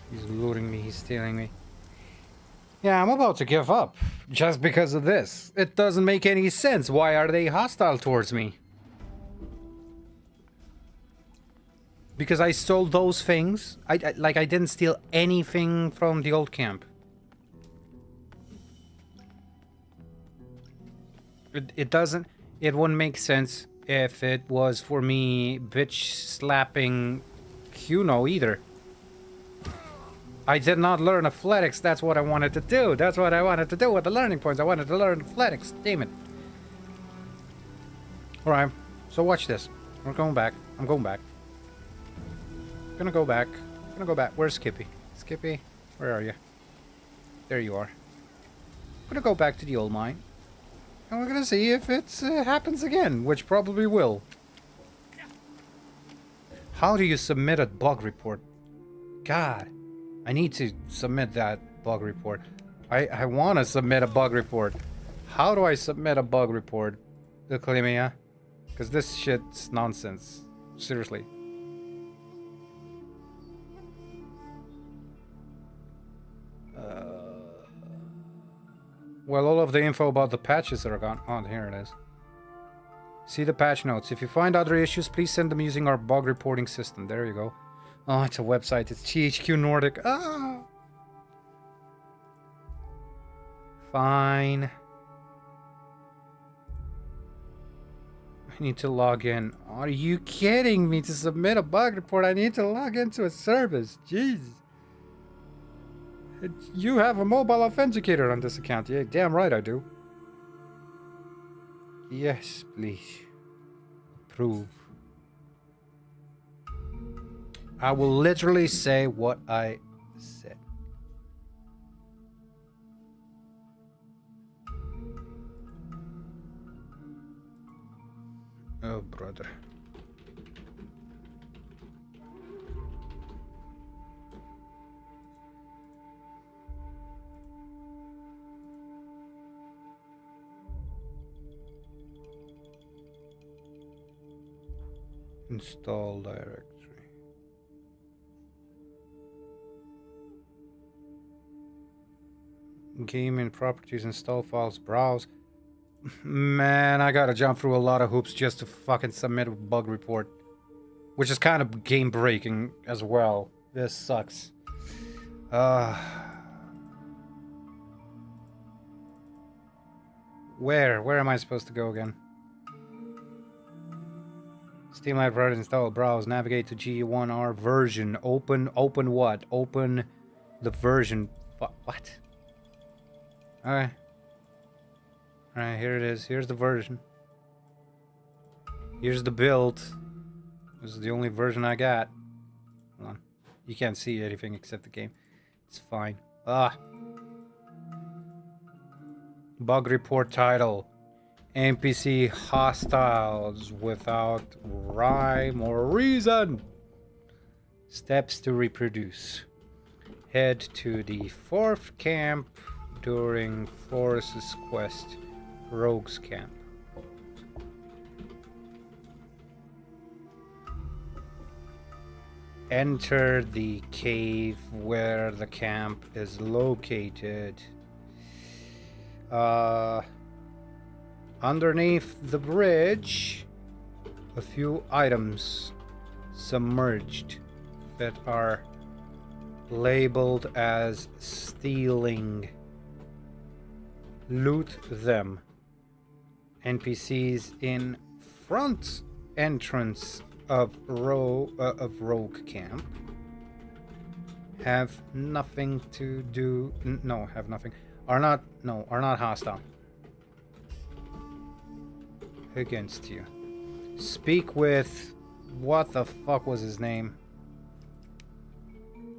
He's looting me, he's stealing me. Yeah, I'm about to give up. Just because of this. It doesn't make any sense. Why are they hostile towards me? Because I stole those things. I didn't steal anything from the old camp. It doesn't... It wouldn't make sense if it was for me bitch slapping Kuno either. I did not learn athletics. That's what I wanted to do. That's what I wanted to do with the learning points. I wanted to learn athletics. Damn it. Alright, so watch this. We're going back. I'm going back. Gonna go back. Gonna go back. Where's Skippy? Skippy, where are you? There you are. Gonna go back to the old mine. And we're gonna see if it happens again, which probably will. How do you submit a bug report? God, I need to submit that bug report. I want to submit a bug report. How do I submit a bug report? The Climia? Because this shit's nonsense. Seriously. Well, all of the info about the patches are gone. Oh, here it is. See the patch notes. If you find other issues, please send them using our bug reporting system. There you go. Oh, it's a website. It's THQ Nordic. Ah. Fine. I need to log in. Are you kidding me? To submit a bug report, I need to log into a service. Jeez. You have a mobile authenticator on this account. Yeah, damn right I do. Yes, please. Approve. I will literally say what I said. Oh, brother. Install directory. Gaming properties, install files, browse. Man, I gotta jump through a lot of hoops just to fucking submit a bug report. Which is kind of game breaking as well. This sucks. Where am I supposed to go again? Steam Library install, browse, navigate to G1R version, open what? Open the version. What? Alright. Alright, here it is. Here's the version. Here's the build. This is the only version I got. Hold on. You can't see anything except the game. It's fine. Bug report title. NPC hostiles without rhyme or reason. Steps to reproduce. Head to the 4th camp during Forest's quest. Rogue's camp. Enter the cave where the camp is located. Underneath the bridge, a few items submerged that are labeled as stealing. Loot them. NPCs in front entrance of Rogue Camp have nothing to do. No, have nothing. Are not hostile against you. Speak with what the fuck was his name?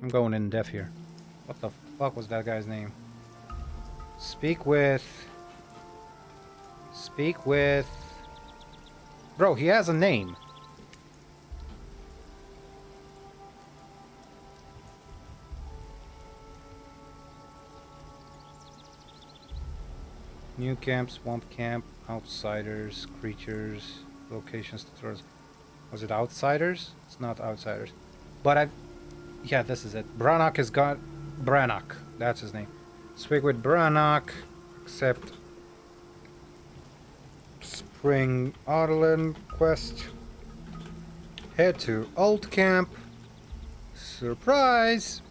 I'm going in depth here. What the fuck was that guy's name? Speak with. Bro, he has a name. New camp, swamp camp, outsiders, creatures, locations to throw. Was it outsiders? It's not outsiders. But yeah, this is it. Brannock has got... Brannock, that's his name. Speak with Brannock, accept Spring Audeland quest. Head to Old Camp. Surprise!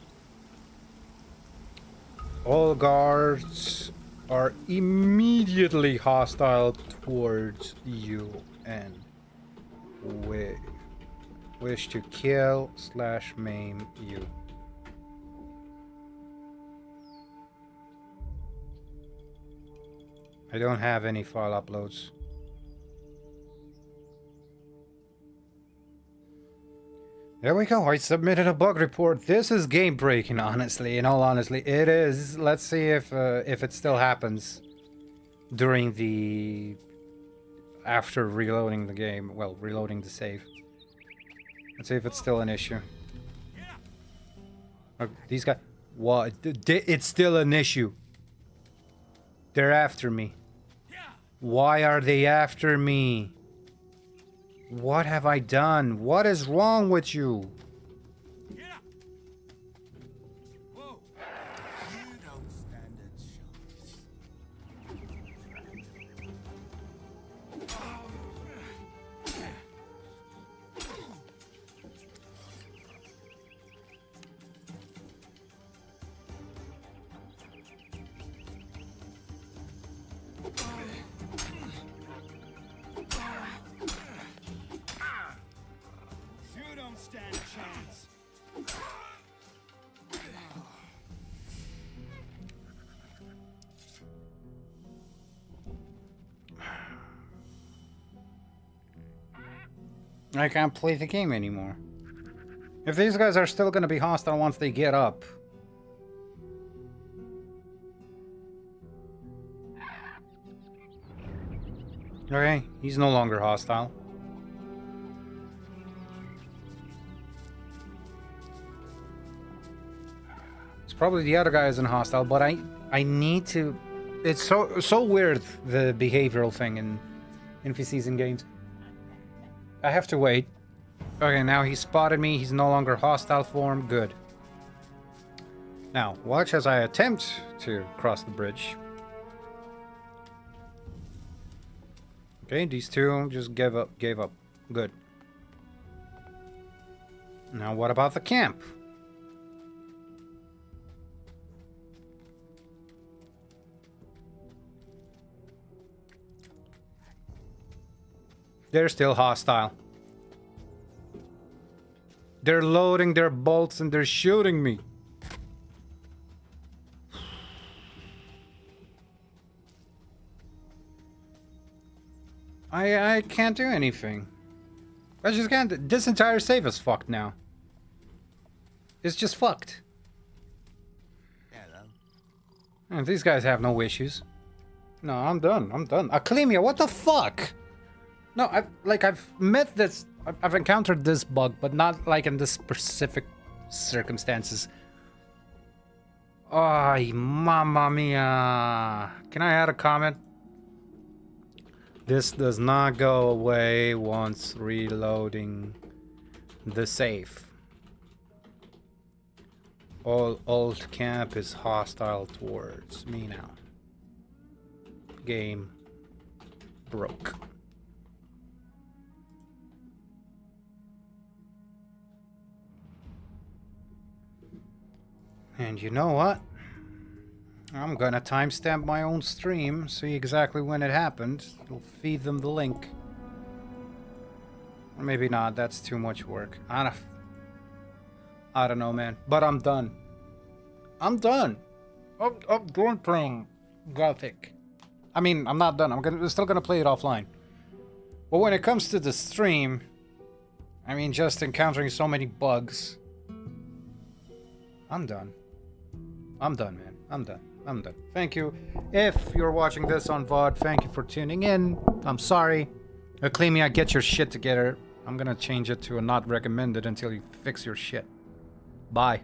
All guards are immediately hostile towards you and wish to kill / maim you. I don't have any file uploads. There we go, I submitted a bug report. This is game breaking, honestly, in all honesty. It is. Let's see if it still happens during the... after reloading the game. Well, reloading the save. Let's see if it's still an issue. These guys... What? It's still an issue. They're after me. Why are they after me? What have I done? What is wrong with you? Whoa. You don't stand a chance. You don't stand a chance. I can't play the game anymore. If these guys are still gonna be hostile once they get up. Okay, he's no longer hostile. It's probably the other guy isn't hostile, but I need to... It's so weird, the behavioral thing in NPCs in games. I have to wait. Okay, now he spotted me. He's no longer hostile form. Good. Now, watch as I attempt to cross the bridge. Okay, these two just gave up. Good. Now, what about the camp? They're still hostile. They're loading their bolts and they're shooting me. I can't do anything. I just can't. This entire save is fucked now. It's just fucked. Hello. And these guys have no issues. No, I'm done. Aklemia, what the fuck? No, I've met this, I've encountered this bug, but not like in this specific circumstances. Ay, mamma mia. Can I add a comment? This does not go away once reloading the save. All old camp is hostile towards me now. Game broke. And you know what? I'm gonna timestamp my own stream, see exactly when it happened. It'll feed them the link. Or maybe not, that's too much work. I don't know, man. But I'm done. I'm done. I'm done playing Gothic. I mean, I'm not done. I'm still gonna play it offline. But when it comes to the stream, I mean, just encountering so many bugs. I'm done. I'm done, man. I'm done. I'm done. Thank you. If you're watching this on VOD, thank you for tuning in. I'm sorry. Acclaimia, get your shit together. I'm gonna change it to a not recommended until you fix your shit. Bye.